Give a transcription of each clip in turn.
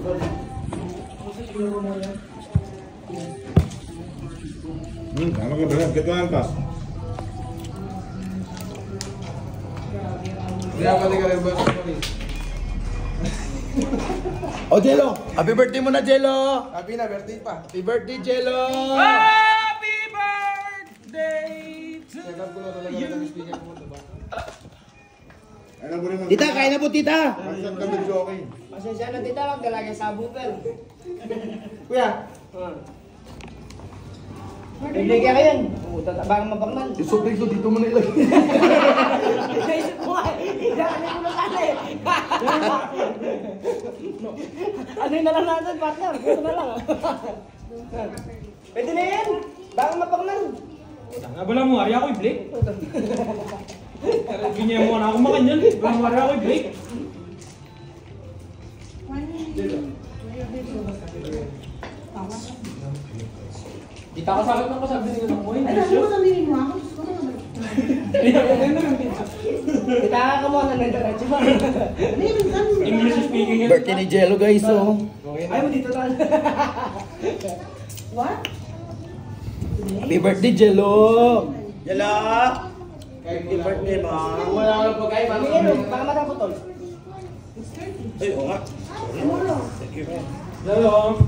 Ano ka ba? Kito ang tas. Oh, Jello! Happy birthday mo na, Jello! Happy na, birthday pa. Happy birthday, Jello! Happy birthday to you! Ano mo rin ang... Tita, kain na po, tita! Saan ka nag-joking? Pasensya na tita, magdala kayo sa bupel. Kuya, Bibigyan ka yan. Baka mabangman. Yung sobrang so, dito mo na ilagay. Naisip ko nga, ilakalin ko na sana eh. Ano yun na lang natin, partner? Gusto na lang. Pwede na yan. Baka mabangman. Wala mo, ari ako i-blake. Ganyan mo na ako makanyan. Wala mo, ari ako i-blake. Kita ka sagot ng kasabi nila ng boy. Ay, ano mo sabihin mo ako? Gusto ko naman. Kita ka muna ng diretso ba? English speaking yan. Birthday ni Jello, guys, oh. Ayaw mo dito tayo. What? Happy birthday, Jello! Yala! Happy birthday, ma. Wala ko na pagkain. Bigyan baka matapotol. Ay, oo nga. Tomorrow. Hello.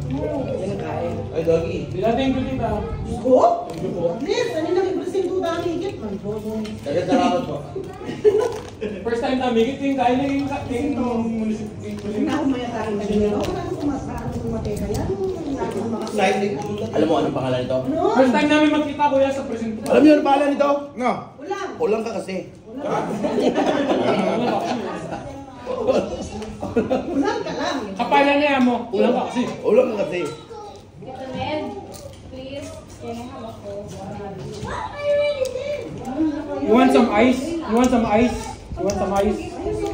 Yan ang kain. Ay, doggy. Thank you, tita. Ko? Please, ano nang ibrasin ko dami higit? Dagat salamat po. First time namin, ito yung kain na yung Hindi ako mayatarin na ganyan. Ako na ako kumateka yan. Exciting. Alam mo anong pangalan nito? First time namin magkita kuya sa present ko. Alam niyo anong pangalan nito? No. Ulang. Ulang ka kasi. Ulang ka lang. Kapalan niya mo. Ulang ka kasi. Ulang ka kasi. Tito Ned, please, can I have a Coke? You want some ice? You want some ice? You want some ice?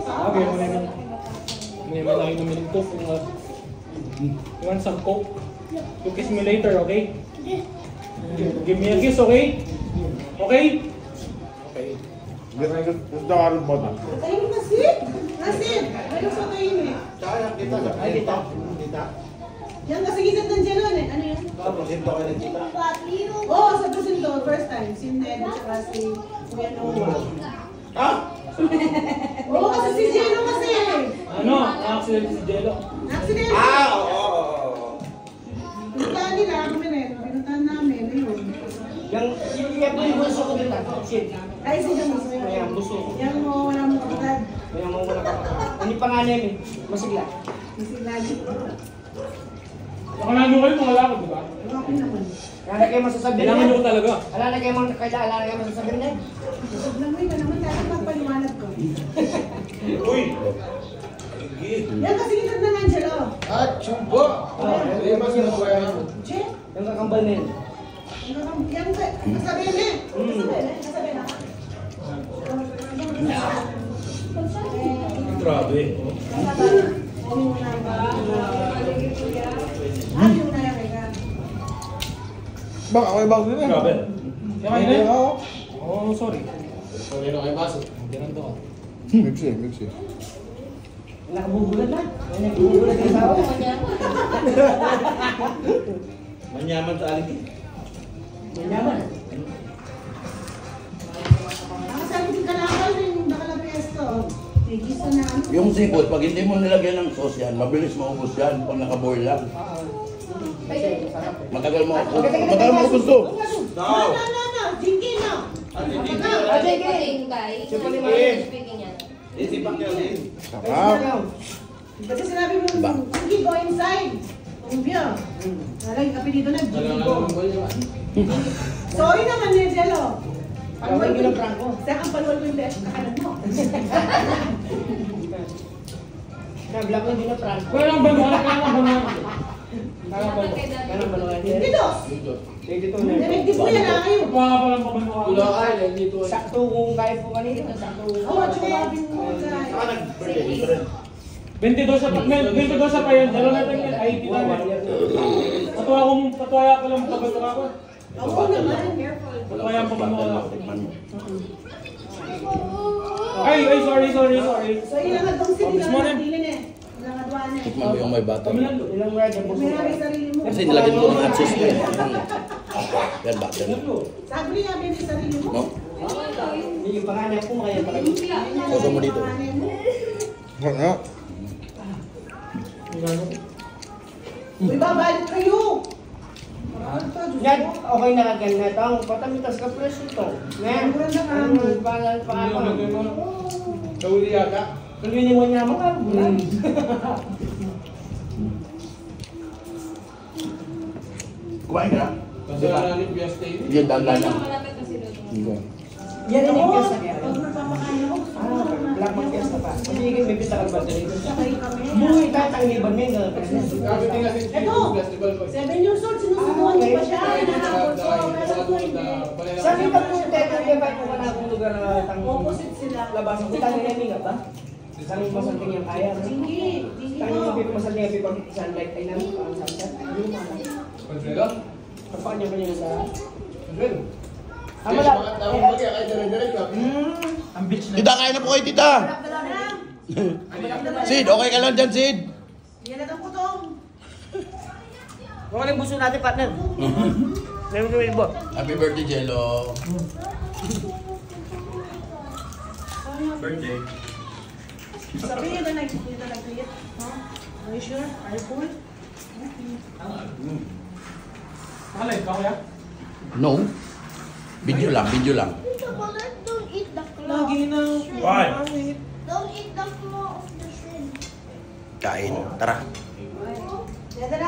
Okay, muna naman. Muna naman tayo naman ng Coke. You want some Coke? You kiss me later, okay? Give me a kiss, okay? Okay? Okay. Gusto ka rin bota. Ay, nasin. Nasin. Ano sa kain eh? Ay, dita. Dita. Yan kasi gisat ng Jelon eh. Ano yan? Tapos, ito kayo nagkita. Oo, sa Presinto, first time. Si Ned at saka si Kuya Noah. Ha? Oo, kasi si Jello kasi. Ano? Accident si Jello. Accident. Oo. Pinuntahan nila kami rin. Pinuntahan namin. Ayun. Yung yung bunso ko dito. Shit. Ay, si Jamus. Ayan, buso ko. Yan mo, wala mo kapatid. Ayan mo wala ka. Hindi pa nga namin. Masigla. Kasi lagi. Nakalano kayo mga lakad, di ba? Okay naman. Wala na kayo masasabihin Kailangan nyo ko talaga. Wala na kayo masasabihin na. Busog lang mo yun. Naman kaya magpaliwanag ko. Uy! Yan kasi gisat ng Angelo. At chubo! Ay, mas nabuhay mo. Che? Yung kakambal na yun. Yan ka. Nasabihin eh. Nasabihin eh. Nasabihin ako. Grabe. Baka ako ibang din eh. Grabe. Kaya kayo na yun? Ako. Oh, sorry. Sorry na kayo baso. Ganun to. Mixi, mixi. Nakabubulan na. Nakabubulan na sa ako. Manyaman sa aligi. Manyaman. Nakasabi din ka na ako rin yung nakalapesto. Tigisa na ano. Yung seafood, pag hindi mo nilagyan ng sauce yan, mabilis maubos yan pag nakaboil lang. Matagal mo ubos to. No. Jinky na. Okay, good guys. Speaking yan. Isipan niyo din. Sarap. Kasi sinabi mo, Jinky, go inside. Rubio. Nalagay kape dito na, Jinky, go. Sorry naman, Jello. Gawin ko ng Franco. Sa kang paluwal ko yung kakanan mo. Na-vlog ko din ng Franco. Kaya lang ba mga kailangan ba Ganun ba naman yan? Didos. Dito na. Nag-dis mo yan na kayo. Baka pa lang pabano Dito. Sakto kung kaya po kanina. Sakto. Oo, tsukabin mo. Saka nag-birthday ko rin. 22 sa pa yan. Dalawa natin yan. Ay, kita namin. Patuwaya ko lang pabano ako. Oo naman. Patuwaya ang pabano ako. Ay, sorry. So, ilang hagdong sila This morning. natilin eh. Nakadwan eh. Tikman mo yung may butter. Ilang ride ang puso May ko. namin sarili mo. Kasi nilagyan ko ng hot sauce ko yan. Yan butter. Sabi niya, may sarili mo. No? Hindi yung panganay ko, kaya pala. Puso mo dito. Ano? Uy, babalik kayo! Yan, okay na kaganda ito. Ang patamitas ka presyo ito. Ngayon, pangalan pa ako. Kauli yata. Kalwini mo niya mga bulan. Kumain ka na? Kasi namin Fiesta yun. Yan, dandan lang. Malapit na sila. Yan ang Ako, fiesta kaya. pag nagpapakain ako, Black Month fiesta pa. Kasi yung may pita ka ba dito? sakay kami. Buhay tatang liban mo yung Kami din kasi Ito! festival ko. 7 years old, sinusunduan ko pa siya. Hinahabol ko, pero po hindi. Sa akin pag po tayo yung bike ko na akong lugar na tang Opposite sila. labas. Ang kita nila yung ba? Sa akin masalting yung kaya. Tinggi, tinggi Kaya yung mo. pipi masalting yung pipi sunlight ay namin pa ang sunset. Pagdala? Kapag niya pa niya sa... Pagdala? Ang wala. Ang bitch na. Tita, kain na po kayo, tita! Sid, okay ka lang dyan, Sid? Yan na ang putong. Huwag yung buso natin, partner. Meron ko yung bot. Happy birthday, Jello. Birthday. Sabi niya na nag-create. Are you sure? Are you full? Nakalive ka kuya? No. Video lang, video lang. Don't eat the claw. Lagi na. Why? Don't eat the claw of the shrimp. Kain. Tara. Dada na